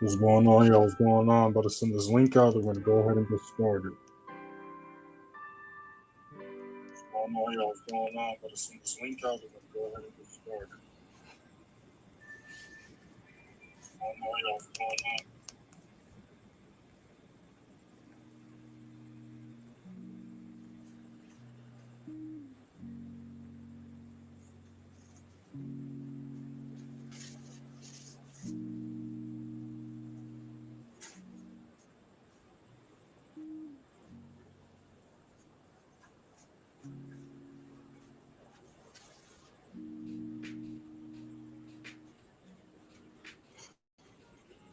What's going on here? What's going on? I'm about to send this link out. We're going to go ahead and get started. What's going on here? What's going on? I'm about to send this link out. We're going to go ahead and get started. What's going on here? What's going on?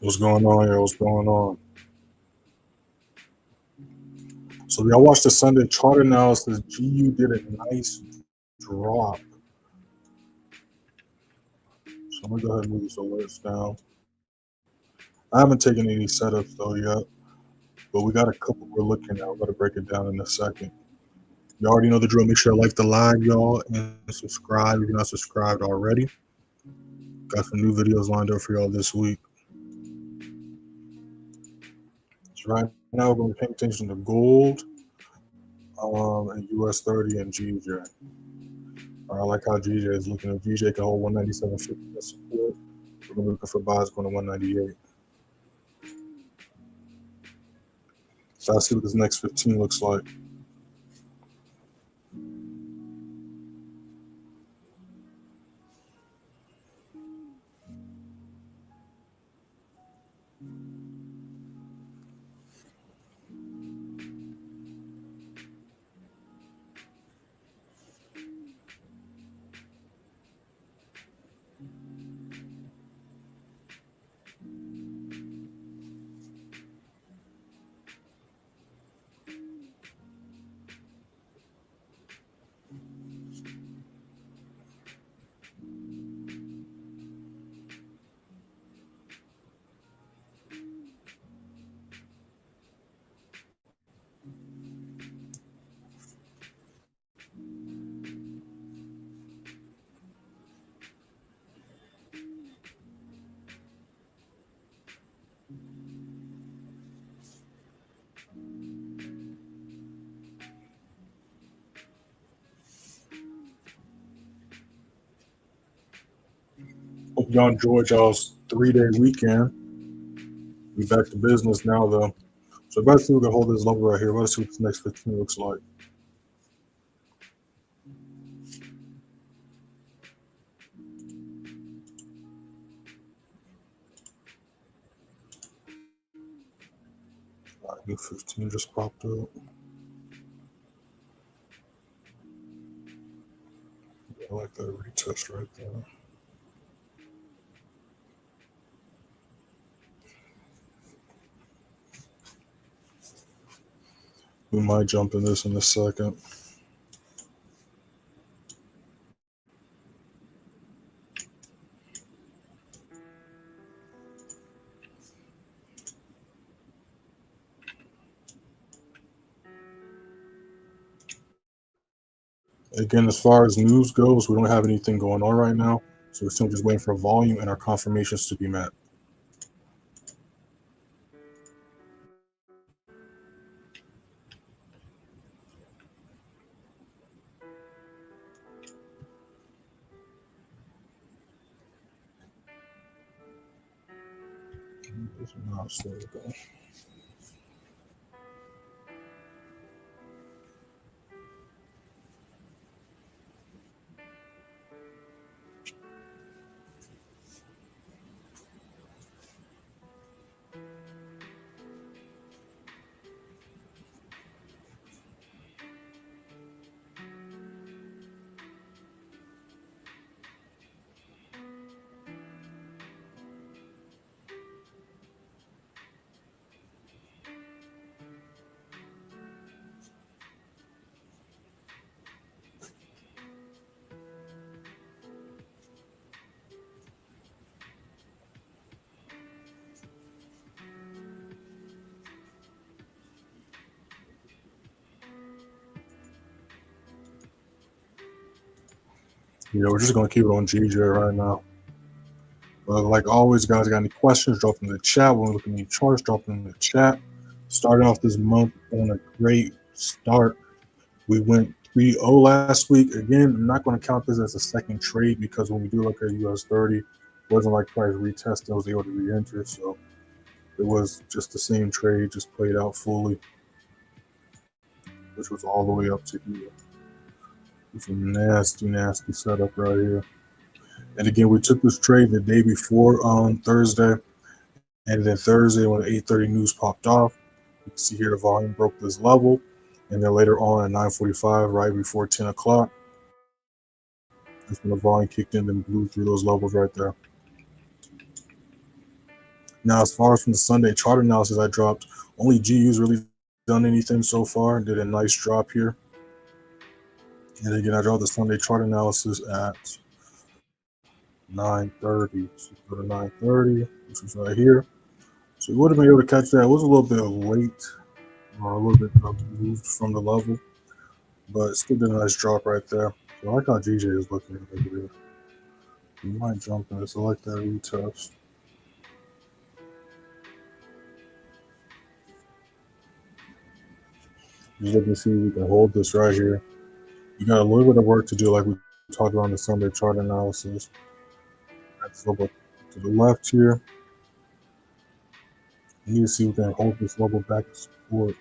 What's going on here? What's going on? So y'all watched the Sunday chart analysis. GU did a nice drop. So I'm going to go ahead and move these alerts down. I haven't taken any setups though yet, but we got a couple we're looking at. We're going to break it down in a second. You already know the drill. Make sure to like the live, y'all, and subscribe if you're not subscribed already. Got some new videos lined up for y'all this week. So right now we're going to be paying attention to gold, and US30 and GJ. I like how GJ is looking. If GJ can hold 197.50 as support, we're going to be looking for buys going to 198. So I'll see what this next 15 looks like. Hope y'all enjoyed y'all's 3-day weekend. We back to business now, though. So let's see if we can hold this level right here. Let's see what this next 15 looks like. All right, new 15 just popped up. I like that retest right there. We might jump in this in a second. Again, as far as news goes, we don't have anything going on right now. So we're still just waiting for volume and our confirmations to be met. There we go. Yeah, we're just going to keep it on GJ right now. Like always, guys, got any questions, drop them in the chat. When we look at any charts, drop them in the chat. Starting off this month on a great start. We went 3-0 last week. Again, I'm not going to count this as a second trade because when we do look at US30, it wasn't like price retest. I was able to re-enter. So it was just the same trade, just played out fully, which was all the way up to here. It's a nasty, nasty setup right here. And again, we took this trade the day before Thursday. And then Thursday, when the 8:30 news popped off, you can see here the volume broke this level. And then later on at 9:45, right before 10 o'clock, that's when the volume kicked in and blew through those levels right there. Now, as far as from the Sunday chart analysis I dropped, only GU's really done anything so far. Did a nice drop here. And again, I dropped the Sunday chart analysis at 9:30. So go to 9:30, which was right here. So we would have been able to catch that. It was a little bit late, or a little bit moved from the level, but still did a nice drop right there. So I like how GJ is looking over here. You might jump in. So I like that retest. Just looking to see if we can hold this right here. You got a little bit of work to do, like we talked about in the Sunday chart analysis. That's level to the left here. You need to see if we can hold this level back to support.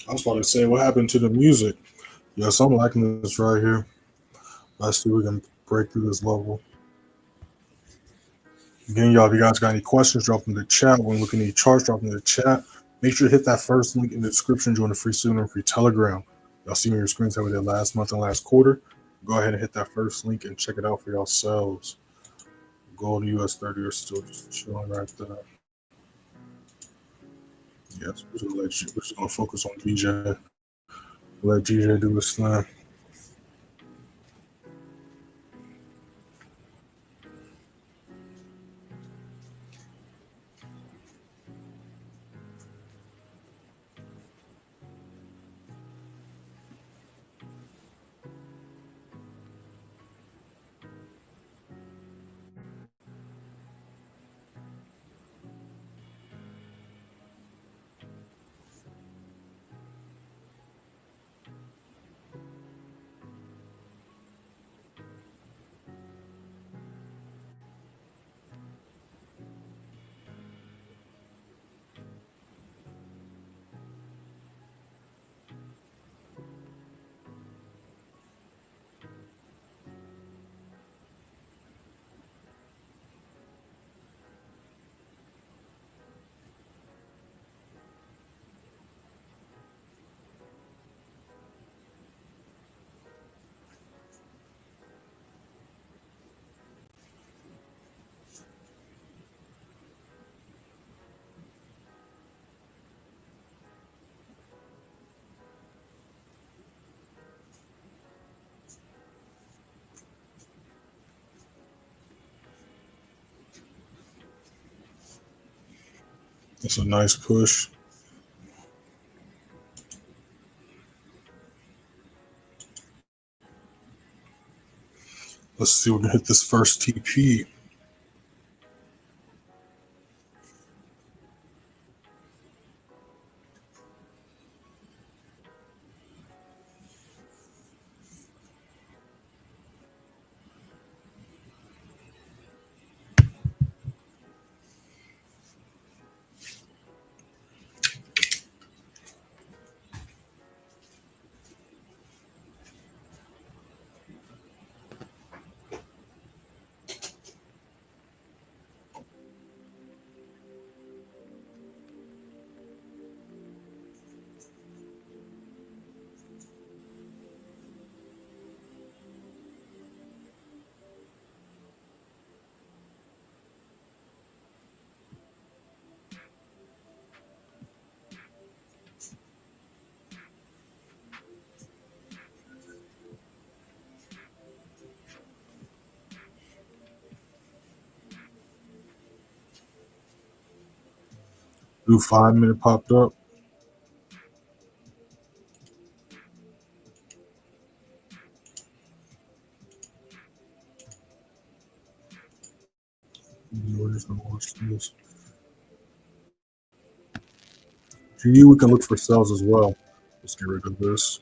I was about to say, what happened to the music? Yes, I'm liking this right here. Let's see if we can break through this level. Again, y'all, if you guys got any questions, drop them in the chat. When looking at any charts, drop them in the chat. Make sure to hit that first link in the description. Join the free student and free Telegram. Y'all see on your screens how we did last month and last quarter. Go ahead and hit that first link and check it out for yourselves. Gold and US30 are still just chilling right there. Yes, we're just gonna focus on GJ. Let GJ do his thing. It's a nice push. Let's see if we can hit this first TP. Do 5 minute popped up. We're just gonna watch this. GE, we can look for sales as well. Let's get rid of this.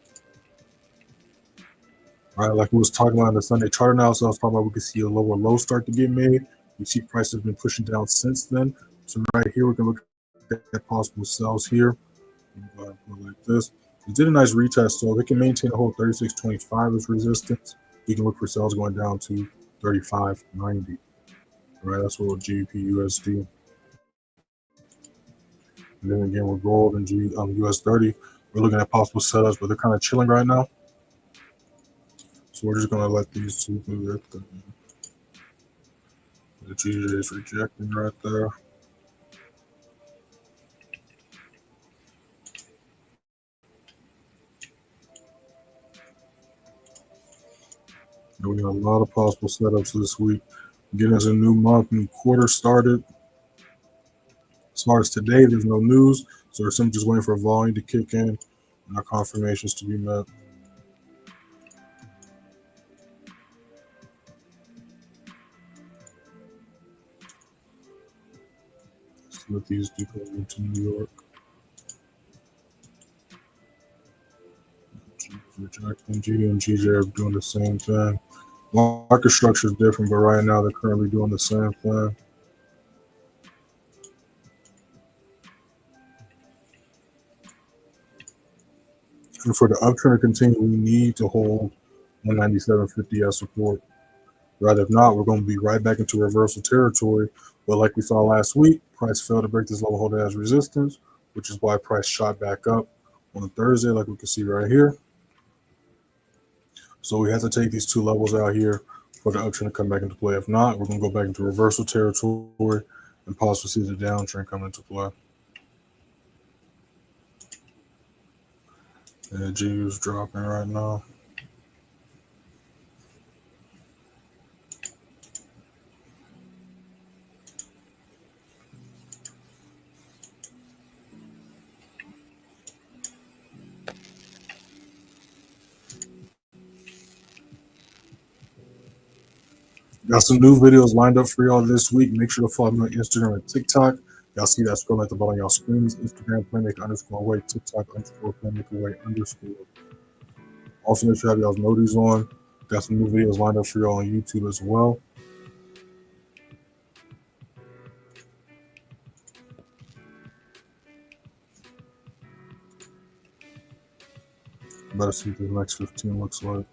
All right, like we was talking about in the Sunday chart analysis, I was talking about we could see a lower low start to get made. You see price has been pushing down since then. So right here, we can look at possible sells here. Like this. It did a nice retest, so if it can maintain a whole 36.25 as resistance, we can look for sales going down to 35.90. All right, that's what GBPUSD. And then again, with gold and US30, we're looking at possible setups, but they're kind of chilling right now. So we're just gonna let these two do their thing. The GJ is rejecting right there. And we got a lot of possible setups this week. Getting us a new month, new quarter started. As far as today, there's no news, so we're simply just waiting for volume to kick in and our confirmations to be met. Let's see what these do going into New York. Rejecting G and GJ are doing the same thing. Market structure is different, but right now they're currently doing the same thing. And for the uptrend to continue, we need to hold 197.50 as support. Right, if not, we're going to be right back into reversal territory. But like we saw last week, price failed to break this level, hold it as resistance, which is why price shot back up on Thursday, like we can see right here. So we have to take these two levels out here for the uptrend to come back into play. If not, we're going to go back into reversal territory and possibly see the downtrend come into play. And GU is dropping right now. Got some new videos lined up for y'all this week. Make sure to follow me on Instagram and TikTok. Y'all see that scroll at the bottom of y'all screens. Instagram, playmaker_away, TikTok _playmakeraway_. Also, make sure you have y'all's noties on. Got some new videos lined up for y'all on YouTube as well. Better see what the next 15 looks like.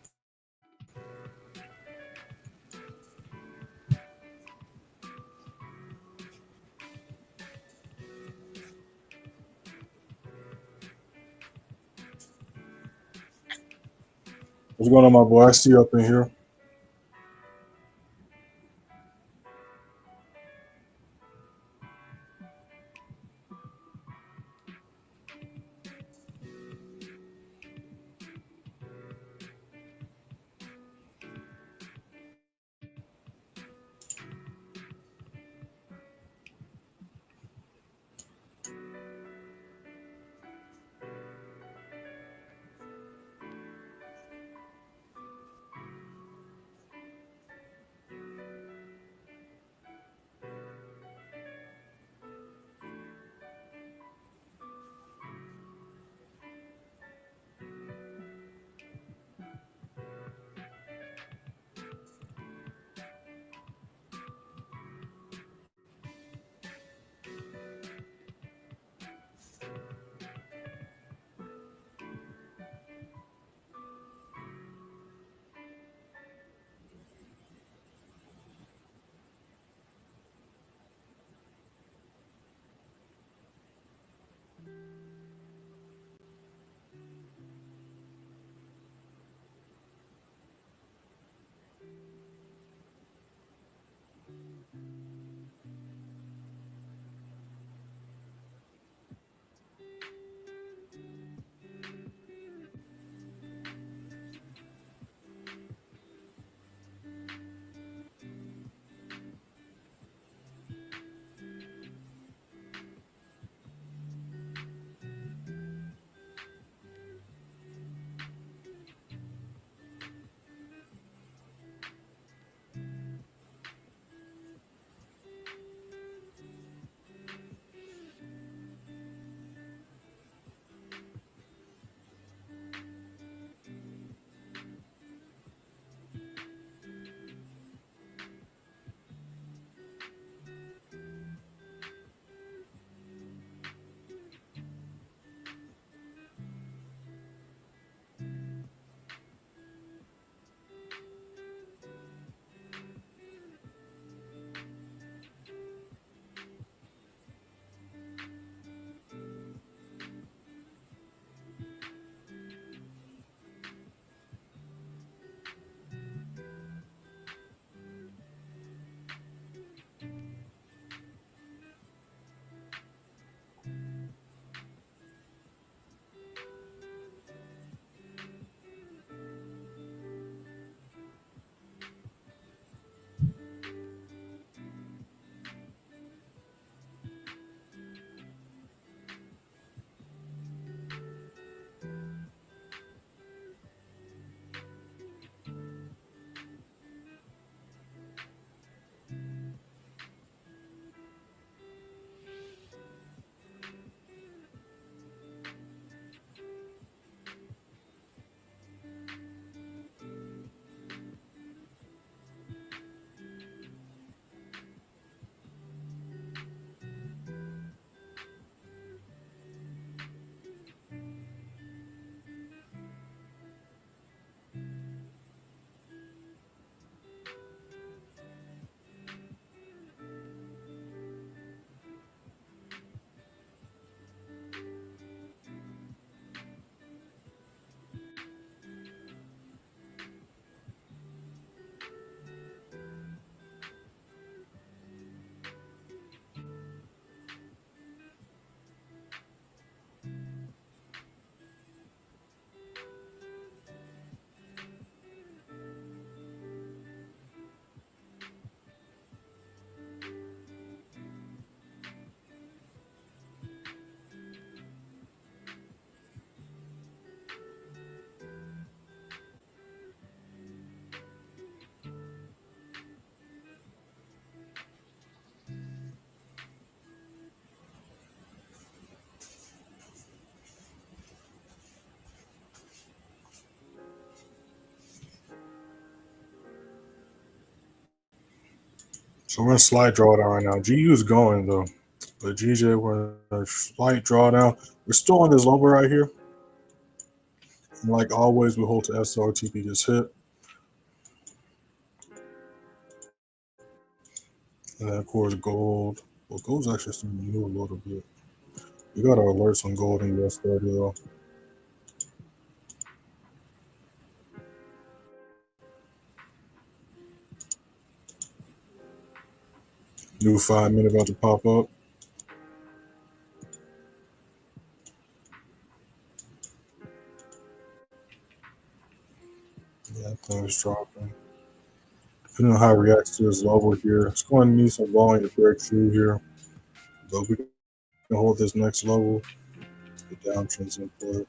What's going on, my boy? I see you up in here. So we're in slight drawdown right now. GU is going though, but GJ we're in a slight drawdown. We're still on this level right here. And like always, we hold to SRTP gets hit. And then of course gold. Well, gold's actually starting to move a little bit. We got our alerts on gold and US30 though. New 5 minute about to pop up. Yeah, things dropping. Depending on how it reacts to this level here, it's going to need some volume to break through here. But we can hold this next level. The downtrend's in play.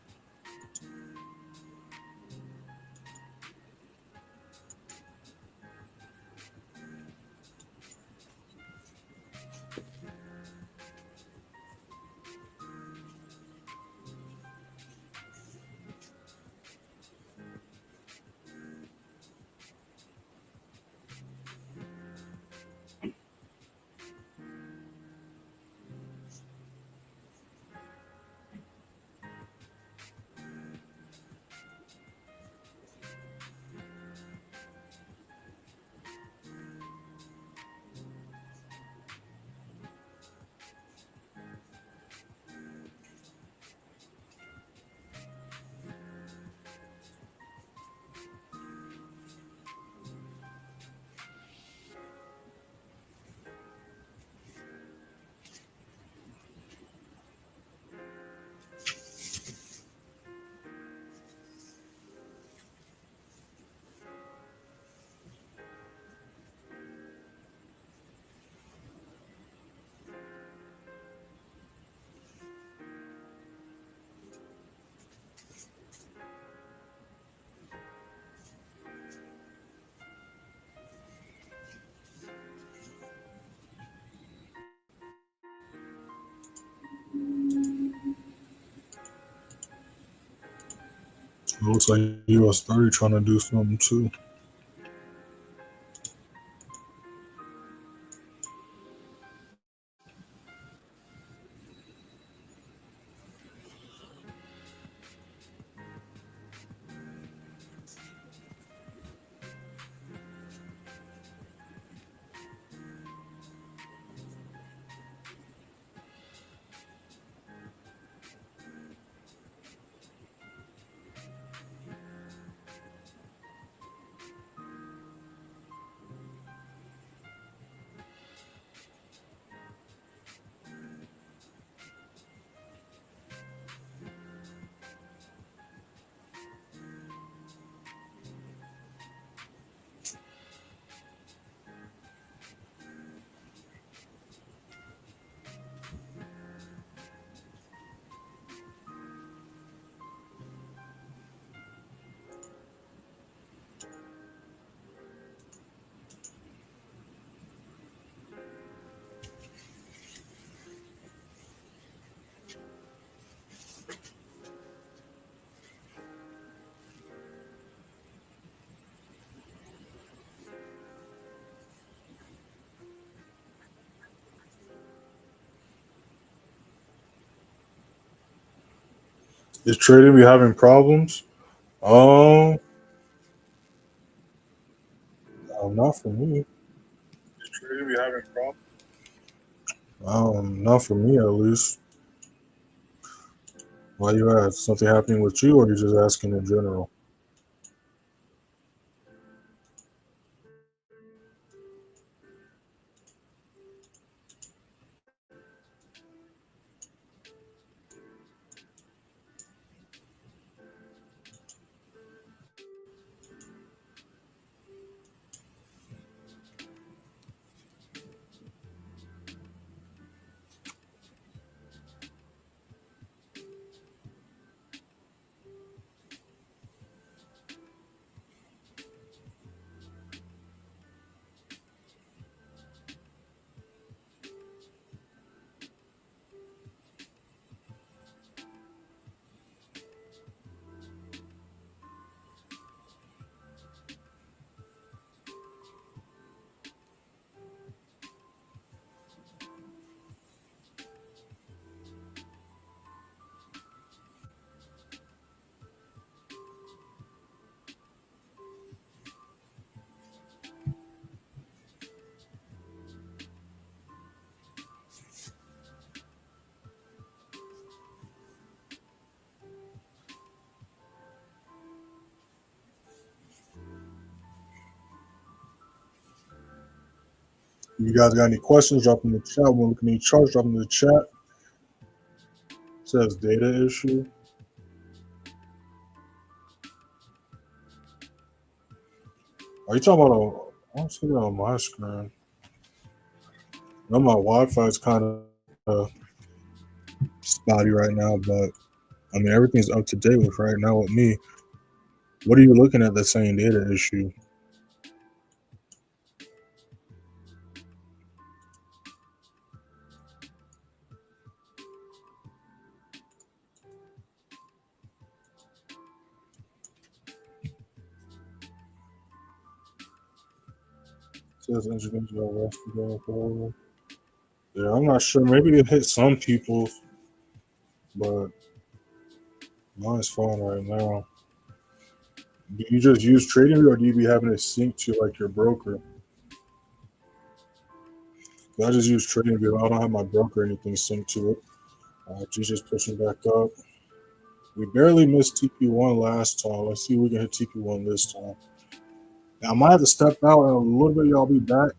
It looks like US30 trying to do something too. Is trading be having problems? Um, not for me. Is trading be having problems? Not for me at least. Why you ask? Something happening with you, or you just asking in general? you guys got any questions, drop them in the chat. We're looking at any charts, drop them in the chat. It says data issue. Are you talking about I don't see that on my screen. No, my Wi-Fi is kind of spotty right now, but I mean everything's up to date with right now with me. What are you looking at that's saying data issue? It says engineers are arrested. Yeah, I'm not sure. Maybe it hit some people, but mine's fine right now. Do you just use TradingView or do you be having it sync to like your broker? I just use TradingView. I don't have my broker or anything synced to it. GJ's pushing back up. We barely missed TP1 last time. Let's see if we can hit TP1 this time. Now, I might have to step out in a little bit. Y'all be back.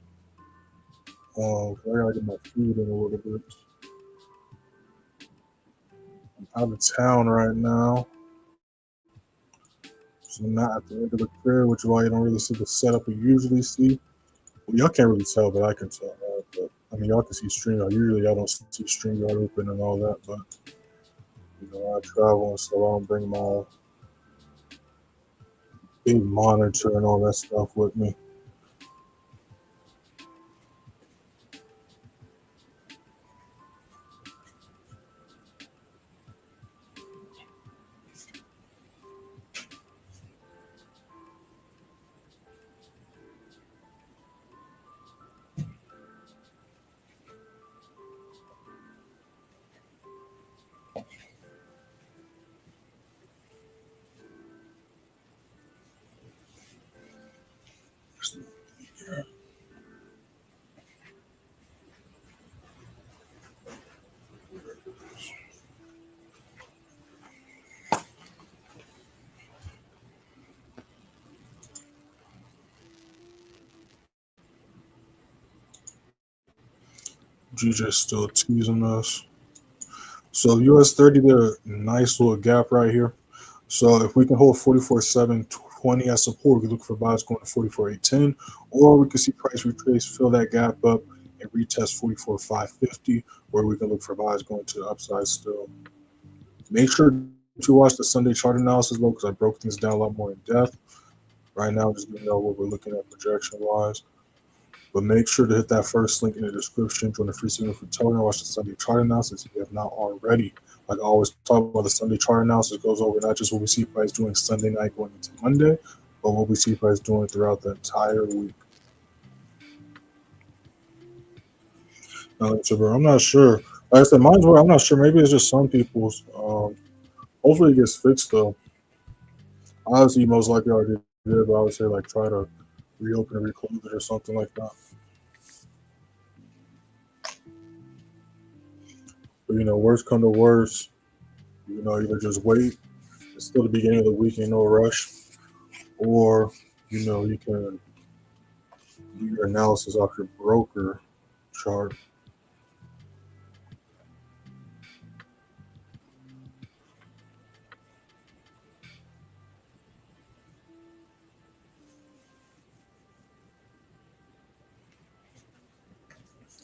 I gotta get my food in a little bit. I'm out of town right now. So I'm not at the end of the career, which is why you don't really see the setup you usually see. Well, y'all can't really tell, but I can tell. But I mean, y'all can see StreamYard. Usually, y'all don't see StreamYard open and all that. But you know, I travel and so I don't bring my big monitor and all that stuff with me. GJ's still teasing us. So US30 did a nice little gap right here. So if we can hold 44.720 as support, we can look for buys going to 44.810, or we can see price retrace, fill that gap up, and retest 44.550, where we can look for buys going to the upside still. Make sure to watch the Sunday chart analysis though, because I broke things down a lot more in depth. Right now, just gonna know what we're looking at projection wise. But make sure to hit that first link in the description. Join the free signal for token. Watch the Sunday chart analysis if you have not already. Like I always talk about, the Sunday chart analysis goes over not just what we see price doing Sunday night going into Monday, but what we see price doing throughout the entire week. I'm not sure. Like I said, mine's where I'm not sure. Maybe it's just some people's. Hopefully it gets fixed though. Honestly, most likely I already did, but I would say like try to reopen and reclose it or something like that. But you know, worst come to worst, you know, either just wait. It's still the beginning of the week, ain't no rush, or you know, you can do your analysis off your broker chart.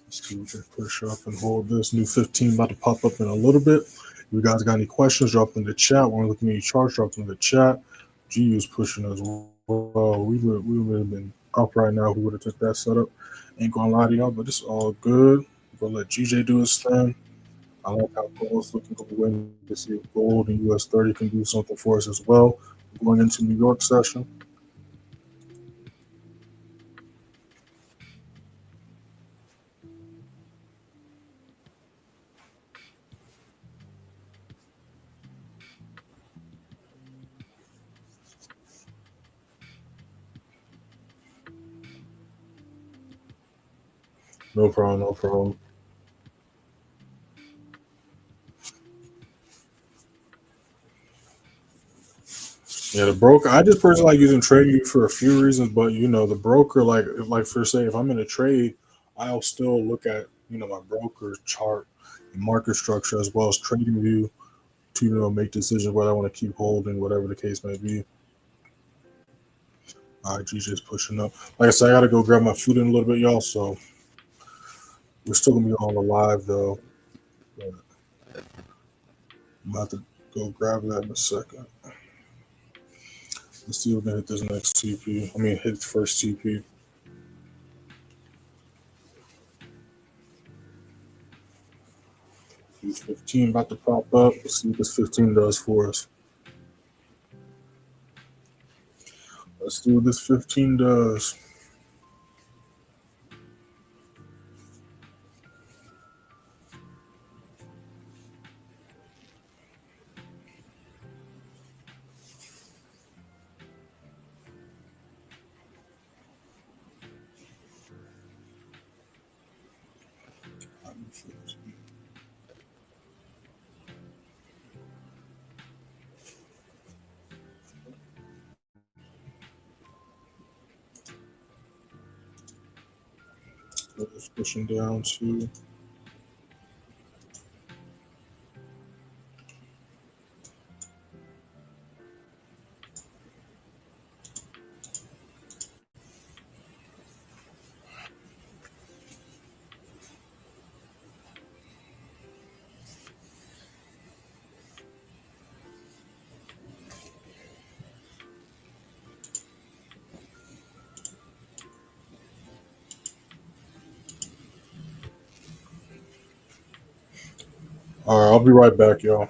Let's see, we can push up and hold this new 15 about to pop up in a little bit. If you guys got any questions, drop them in the chat. We're looking at your charts, drop them in the chat. GU's pushing as well. We would have been up right now if we would have took that setup. Ain't gonna lie to y'all, but it's all good. We're gonna let GJ do his thing. I like how gold's looking. We're waiting to see if gold and US30 can do something for us as well. Going into New York session. No problem, no problem. Yeah, the broker. I just personally like using TradingView for a few reasons, but you know, the broker, like for say, if I'm in a trade, I'll still look at my broker's chart and market structure as well as trading view to make decisions whether I want to keep holding, whatever the case may be. All right, GJ's pushing up. Like I said, I gotta go grab my food in a little bit, y'all. So we're still gonna be on the live though. But I'm about to go grab that in a second. Let's see if we can hit this next TP. I mean, hit the first TP. Use 15 about to pop up. Let's see what this 15 does for us. Let's see what this 15 does. It's pushing down to. All right, I'll be right back, y'all.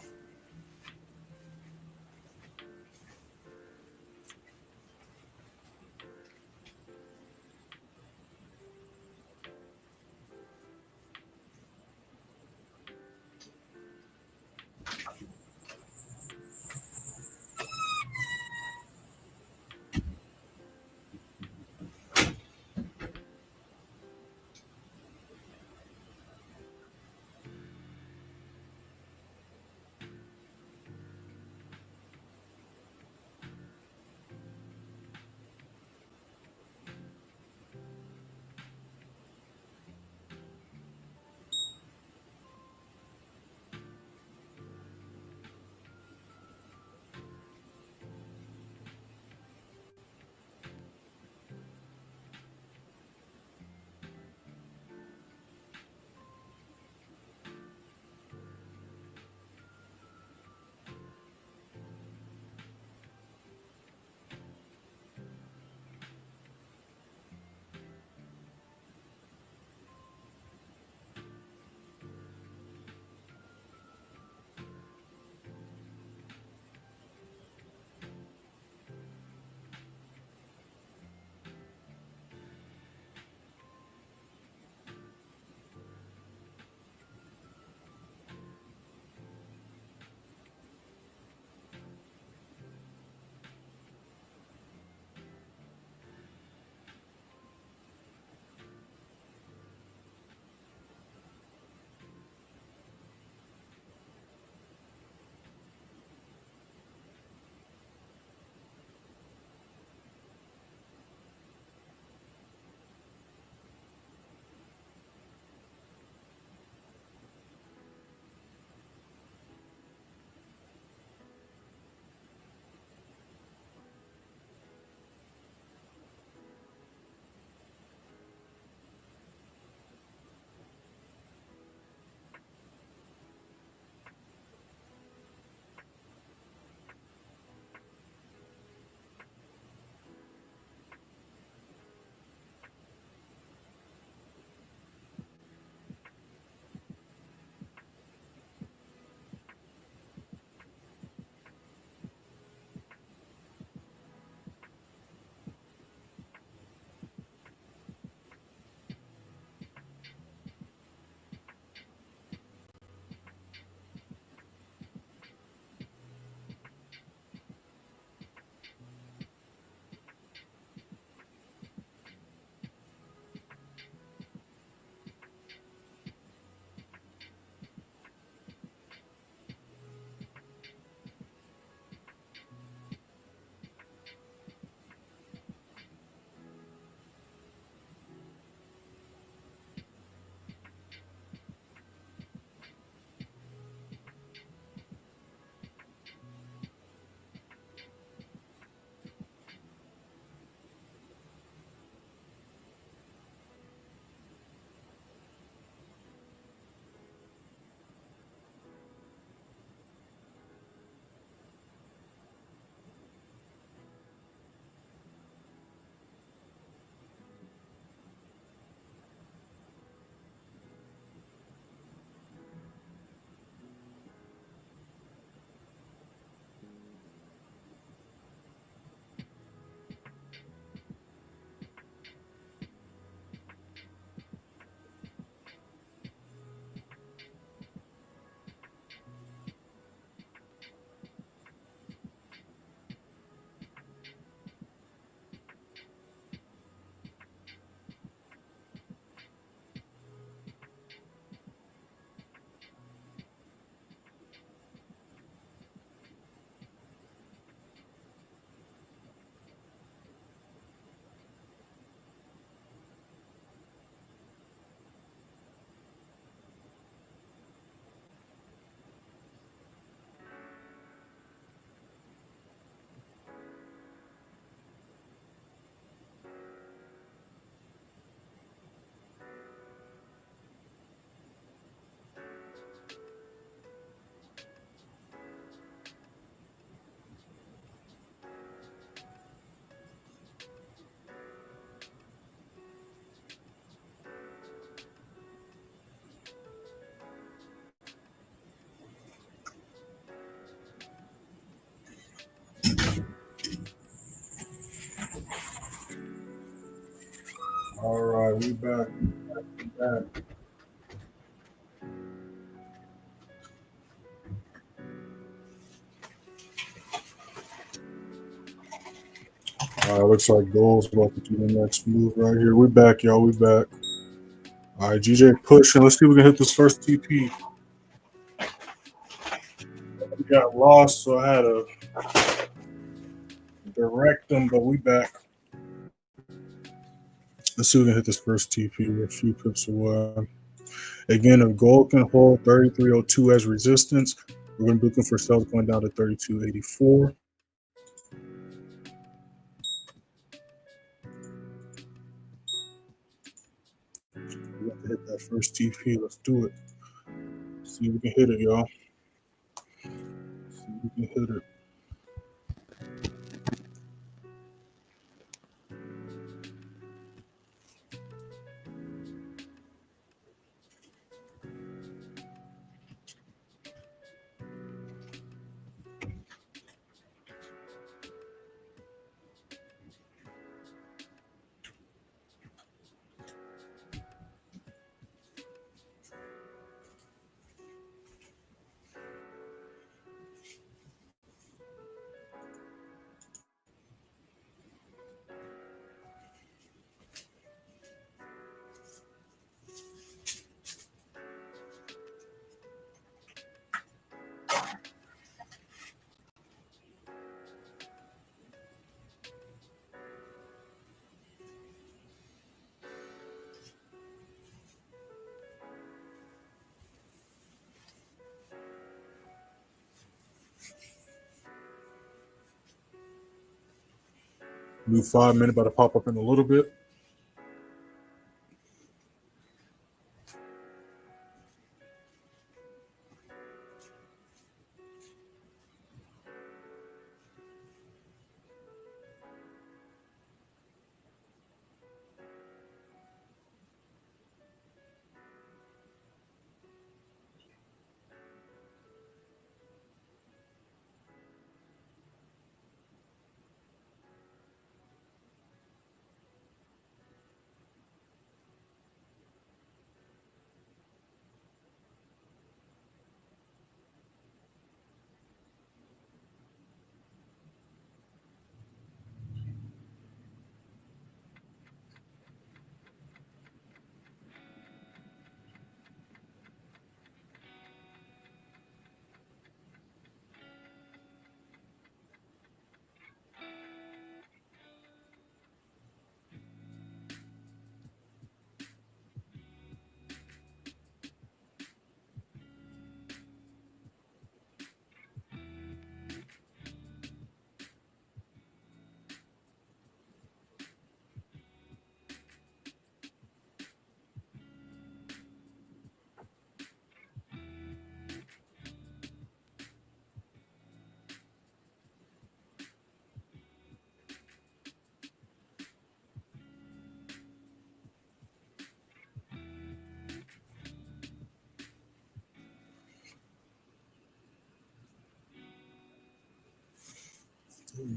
We back. We back. All right, looks like gold's about to do the next move right here. We back, y'all. We back. All right, GJ pushing. Let's see if we can hit this first TP. We got lost, so I had to direct them, but we back. Let's see if we can hit this first TP. We're a few pips away. Again, if gold can hold 33.02 as resistance, we're going to be looking for sales going down to 32.84. We have to hit that first TP. Let's do it. See if we can hit it, y'all. See if we can hit it. New 5 minute about to pop up in a little bit.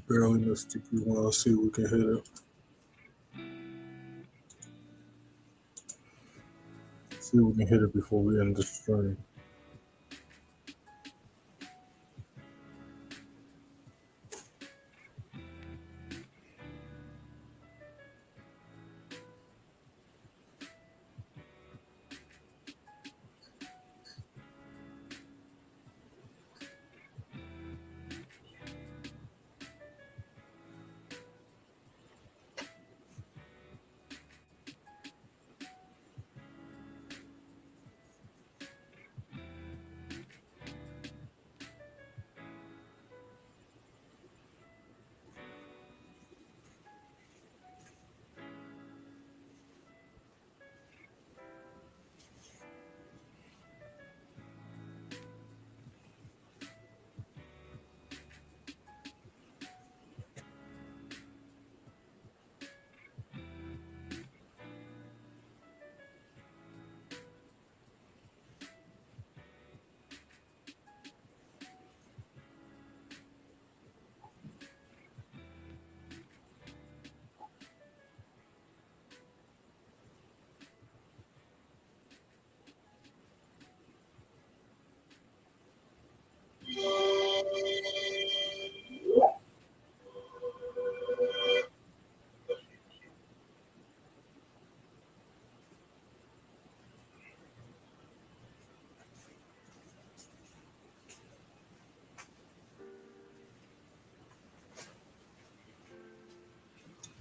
Barely missed TP1. Let's see if we can hit it. See if we can hit it before we end the stream.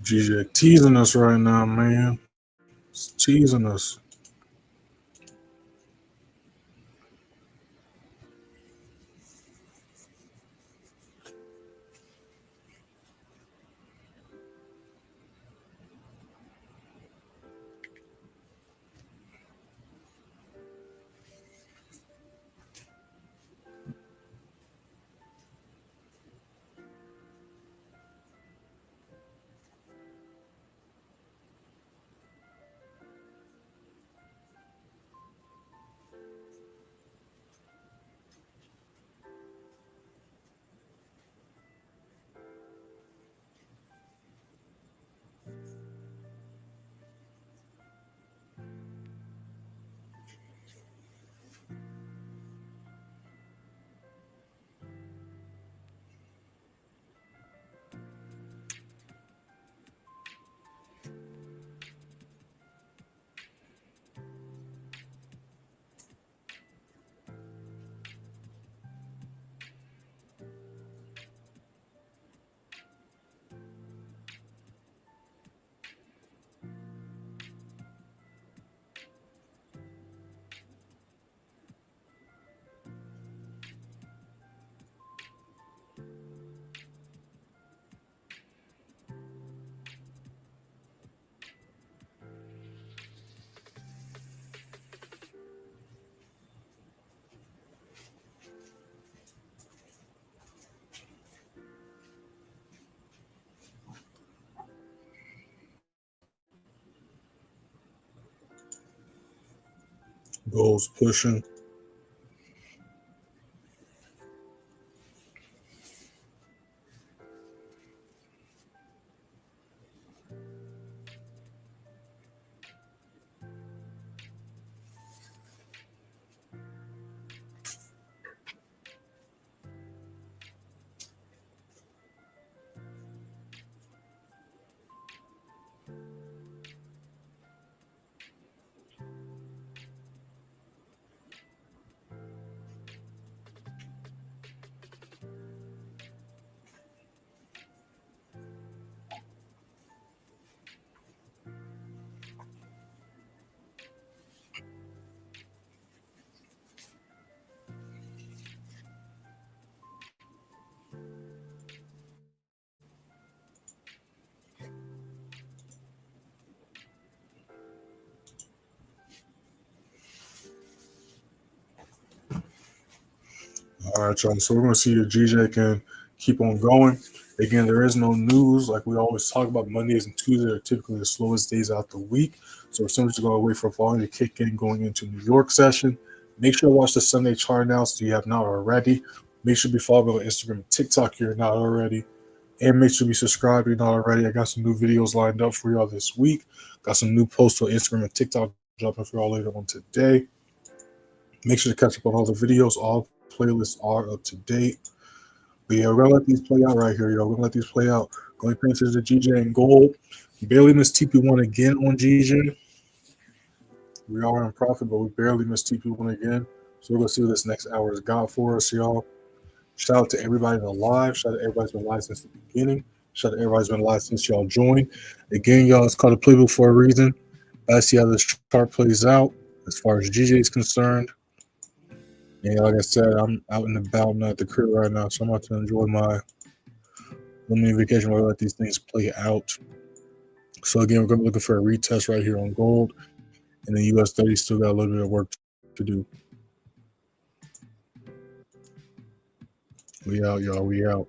GJ teasing us right now, man. It's teasing us. Goals pushing. All right, y'all. So we're going to see if GJ can keep on going. Again, there is no news. Like we always talk about, Mondays and Tuesdays are typically the slowest days out the week. So we're simply just going to wait for volume to kick in going into New York session. Make sure to watch the Sunday chart now so you have not already. Make sure to be following on Instagram and TikTok if you're not already. And make sure to be subscribed if you're not already. I got some new videos lined up for y'all this week. Got some new posts on Instagram and TikTok dropping for y'all later on today. Make sure to catch up on all the videos. All playlists are up to date. But yeah, we're gonna let these play out right here, yo. We're gonna let these play out. Going paying attention to GJ and gold. Barely missed TP1 again on GJ. We are in profit, but we barely missed TP1 again. So we're gonna see what this next hour has got for us, y'all. Shout out to everybody in the live. Shout out to everybody who's been live since the beginning. Shout out to everybody who's been live since y'all joined. Again, y'all, it's called a playbook for a reason. Let's see how this chart plays out as far as GJ is concerned. And like I said, I'm out and about, I'm not at the crib right now, so I'm about to enjoy my mini vacation where I let these things play out. So again, we're going to be looking for a retest right here on gold, and the US30 still got a little bit of work to do. We out, y'all. We out.